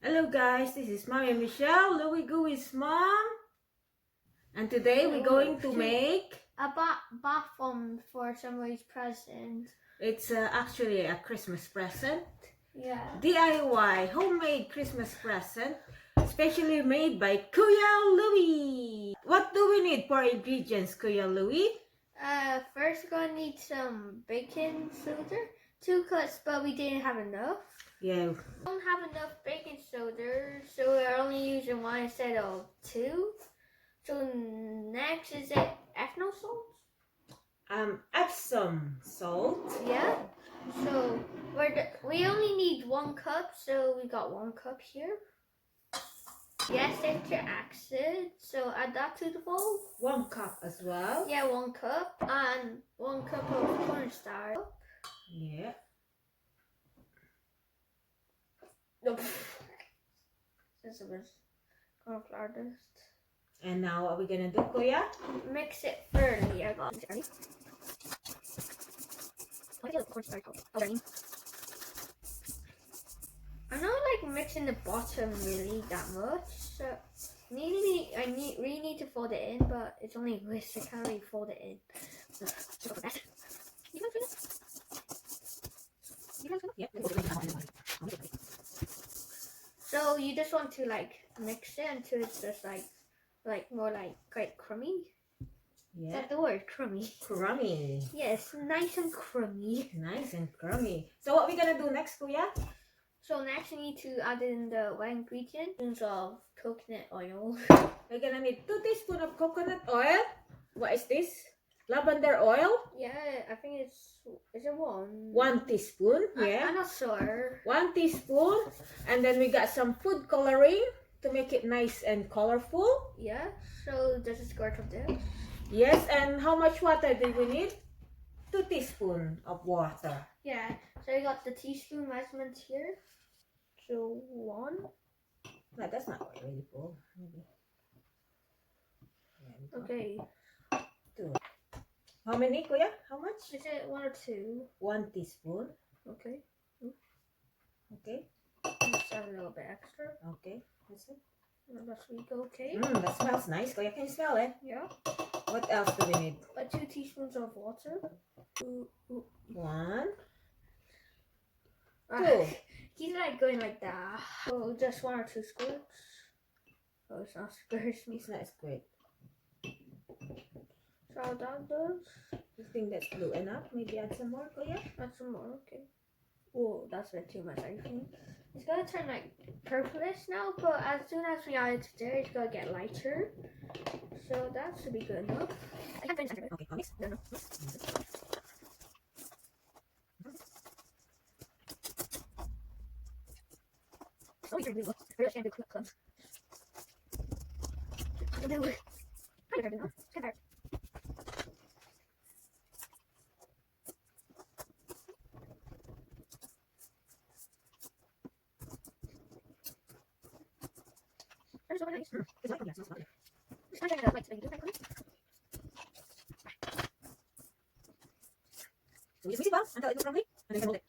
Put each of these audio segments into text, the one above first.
Hello guys, this is Mommy Michelle, Lewy Gooey's mom. And today we're going to make a bathbomb for somebody's present. It's actually a Christmas present. Yeah. DIY, homemade Christmas present, specially made by Kuya Lewy. What do we need for ingredients, Kuya Lewy? First we're gonna need some baking soda, 2 cups, but we didn't have enough. Yeah. We don't have enough baking soda, so we're only using 1 instead of 2. So next is it ethanol salt? Epsom salt. Yeah. So we only need 1 cup, so we got 1 cup here. Yes, citric acid. So add that to the bowl. 1 cup as well. Yeah, 1 cup and 1 cup of cornstarch. Yeah. Nope. This is cornflour dust. And now what are we gonna do, Kuya? Mix it thoroughly. I got it ready. I feel like cornstarch already. I'm not like mixing the bottom really that much. So I really need to fold it in, but it's only whisk. I can't really fold it in. So go for that. You can feel it. Yeah. So you just want to like mix it until it's just like more like quite crummy. Yeah. Is that the word? Crummy. Crummy. Yes, nice and crummy. Nice and crummy. So what we gonna do next, Kuya? So next we need to add in the wet ingredients of coconut oil. We're gonna need 2 teaspoons of coconut oil. What is this? Lavender oil? Yeah, I think is it 1? 1 teaspoon, yeah. I'm not sure. 1 teaspoon. And then we got some food coloring to make it nice and colorful. Yeah, so just a squirt of this. Yes, and how much water do we need? 2 teaspoons of water. Yeah, so I got the teaspoon measurement here. So 1. No, that's not really full. Maybe. Okay. 2. How many, Kuya? How much? Is it 1 or 2? 1 teaspoon. Okay. Okay. Just add a little bit extra. Okay. That's it. That's we go. Okay. That smells nice. Kuya, can you smell it? Yeah. What else do we need? 2 teaspoons of water. 1. 2. 2. He's like going like that. So just 1 or 2 squirts. Oh, it's not squirts. It's not great. So I'll add those. You think that's blue enough? Maybe add some more, Kuya? Add some more. Okay. Oh, that's a bit too much, I think. It's gonna turn like purplish now, but as soon as we add it to there, it's gonna get lighter. So that should be good enough. I can't finish it. Okay, I'll mix. No. Oh, you're really good. I really can't do quick clumps. I can do it. I can do it. It's kind of hard. That's so nice. It's like, yeah, it's not good. It's kind of like to make it different. So we just mix it well until it looks crumbly, and then we can hold it.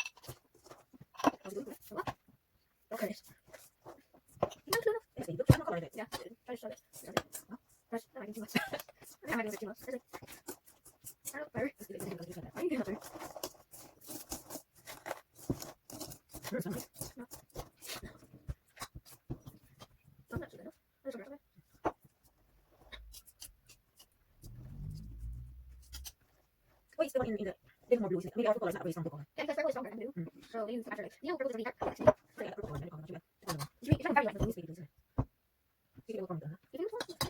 What? Okay. Yes, you put some more color in it. Yeah, try to start it. That's not making too much. I'm making too much. I don't know. Let's give it a little bit of that. Why are you doing that? Smells nice. Not much enough. There's a rest of it. Wait, still in the little more blue, isn't it? Maybe our food color is not very strong blue color. Yeah, because purple is stronger than blue. So they use the after like, purple is really dark. So yeah, purple color, maybe color, not too bad. It's not very light. Let me see it, isn't it? See it will come down, huh?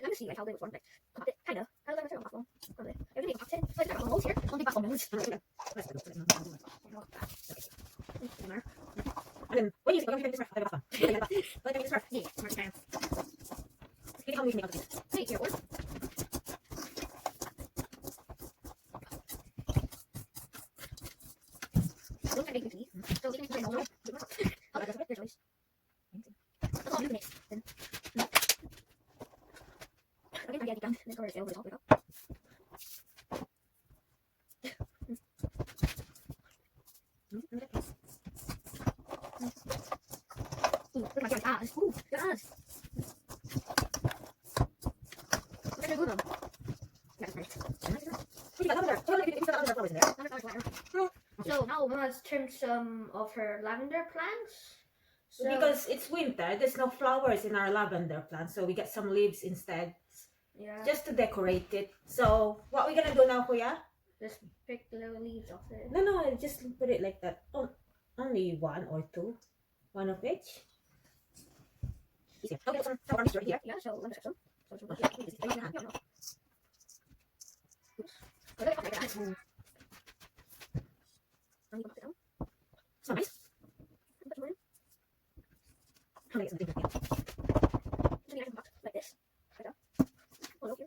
Let me see like how they was formed. Like, kind of. How does that work on bathroom? Everything is packed in. Like, there are molds here. On the bathroom molds. And then, when you use it, you're going to use this ref. I have a bath. Let me use this ref. Yeah, smart man. Can you tell me if you make other things? Take your order. Don't try to make it easy. So we can make it more. Oh, that's your choice. That's all you can mix. Then. Okay, now get it done. Then go to the over the top. Ooh, look at my eyes. Ooh. So now Mama's trimmed some of her lavender plants. So Because it's winter, there's no flowers in our lavender plant, so we get some leaves instead, yeah, just to decorate it. So what we're gonna do now, Kuya? just pick the little leaves off it. No, just put it like that. Oh, only one or two, one of each. Easier. Okay, put some orange right here. Yeah, so let me check some. So nice. I'm gonna get some things here. Like this. Oh, no, here.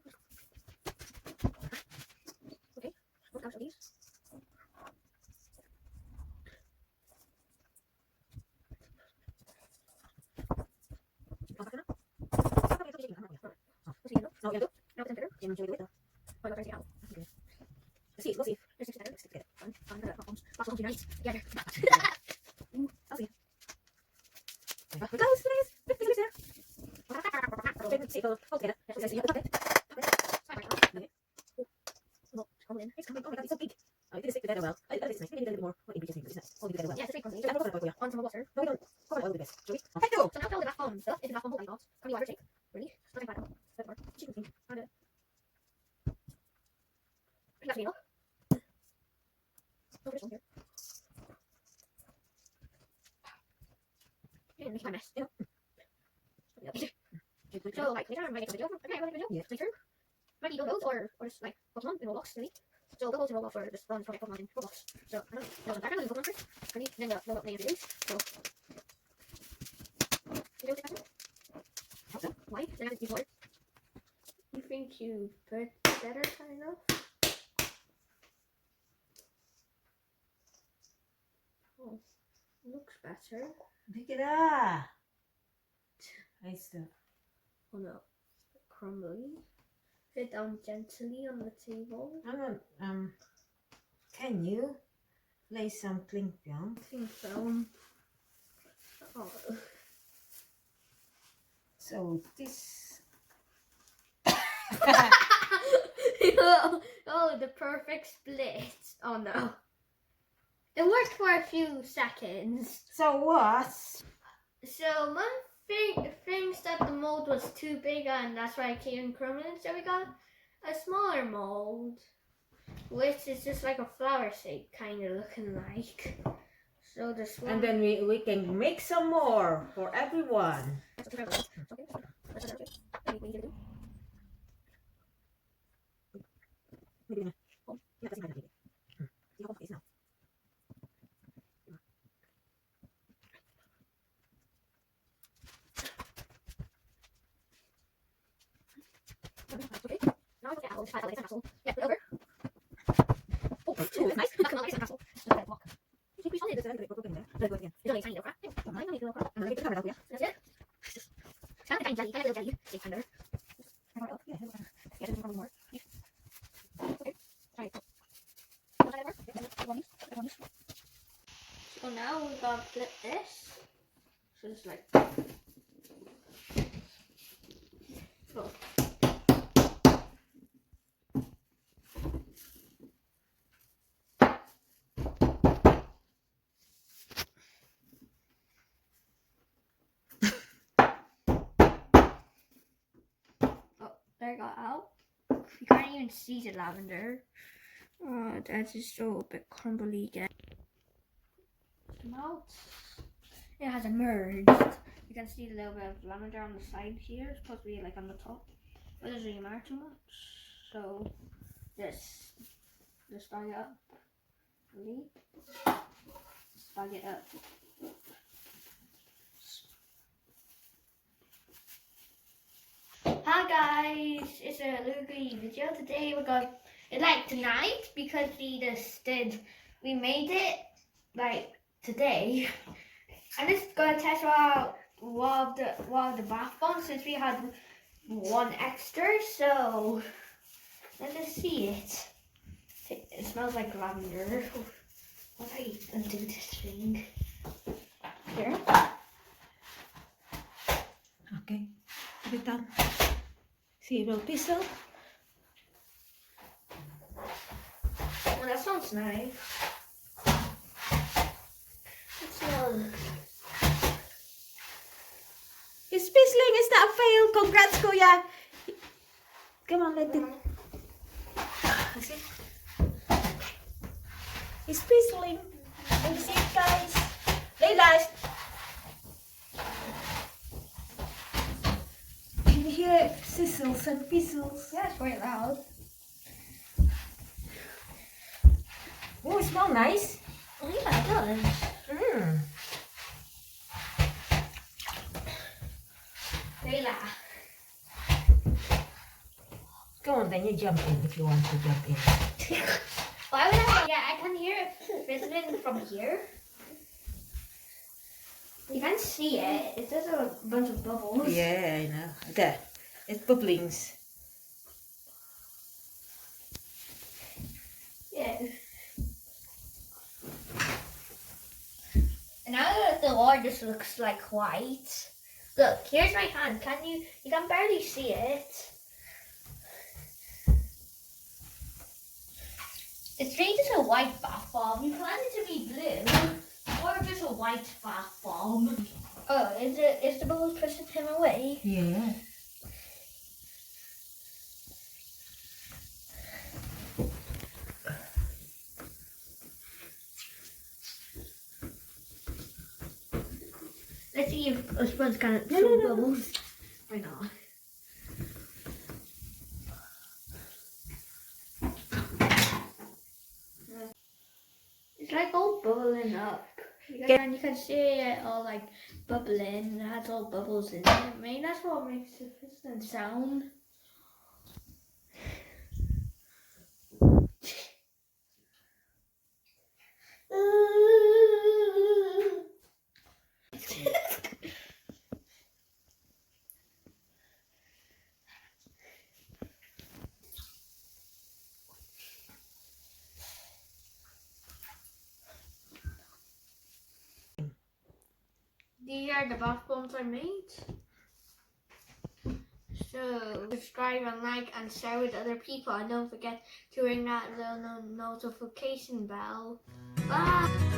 Okay, what else are these? No, you do. No, it's better. Can you do it? Oh, no, out. Okay. Let's see. We'll see. There's 6 better. Let's get it. Fun, bathbombs. Bathbombs unite. Together. I'll see. Here it goes, please. Please, there. Okay, see, go together. Let's see. Okay. It's coming. Oh my god, it's so big. Oh, it didn't stick together well. Oh, it's nice. Maybe a little bit more. What ingredients need? It's nice. Hold it together well. Yeah, it's a big one. I'm not going to On some water. No, we don't. Cover oil with this. Shall we? Okay, go. So now fill the bathbomb stuff into the bathbomb mold pots. How many water take? Really? Nothing bad. Bit more. Chicken thing. Add it. That's me, no? Over this one here. Yeah, make my mess. Yeah. So, like, later I might make a video. Okay, I will make a video. Yeah. Later. Might be those or just like put them on in Roblox, really. So those in Roblox for this run project Pokemon in Roblox. So I don't know, I'm going to Pokemon first. Really, then the main videos. So you don't think that's it? Why? Then I have to use water. You think you put better kind of? Oh, looks better. Look at that. Nice stuff. Oh no, crumbly. Put it down gently on the table. Can you lay some cling film? I think so. Oh. So this. Oh, the perfect split. Oh no. It worked for a few seconds. So what? So Mum thinks that the mold was too big and that's why it came crumbling. So we got a smaller mold, which is just like a flower shape kind of looking like. So this one. And then we can make some more for everyone. Okay. Now I look at apple. I like an apple. Yeah, put it over. Oh, that's nice. Come on, nice apple. Look at that block. You think we saw it? It's only a tiny little crack. I don't need a little crack. That's it. It's kind of tiny jelly. Kind of little jelly. It's under. Yeah, there's probably more. Okay. Try it. So now we're gonna flip this. So it's like. Oh. There got out. You can't even see the lavender. Oh, that's just so a bit crumbly again. Smelt. It has emerged. You can see a little bit of lavender on the side here. It's supposed to be like on the top. But it doesn't really matter too much. So just bag it up. Really? Just bag it up. Hi guys, it's a Lewy video. Today we're going tonight because we made it like today. I'm just gonna test out one of the bath bombs since we had one extra. So let's just see it. It smells like lavender. What do I undo this thing? Here. Okay, put it down. See a little pistol. Well, that sounds nice. It's fizzling. Is that a fail? Congrats, Kuya. Come on, let it. See? It's fizzling. Can you see it, guys? Layla, can you hear sizzles and fizzles? Yeah, it's quite loud. Oh, it smells nice. Oh yeah, it does. Mm. Layla. Go on, then you jump in if you want to jump in. Why would I? Yeah, I can hear it fizzling from here. You can't see it. It's just a bunch of bubbles. Yeah, I know. There. It's bubblings. Yeah. And now that the water just looks like white. Look, here's my hand. You can barely see it. It's really just a white bath bomb. You plan it to be blue or just a white bath bomb. Oh, is the bubbles pushing him away? Yeah. Let's see if a sponge can throw bubbles or not. It's like all bubbling up. And you can see it all like bubbling. It has all bubbles in it. Maybe that's what makes the fizzling sound. These are the bath bombs I made. So subscribe and like and share with other people, and don't forget to ring that little notification bell. Bye!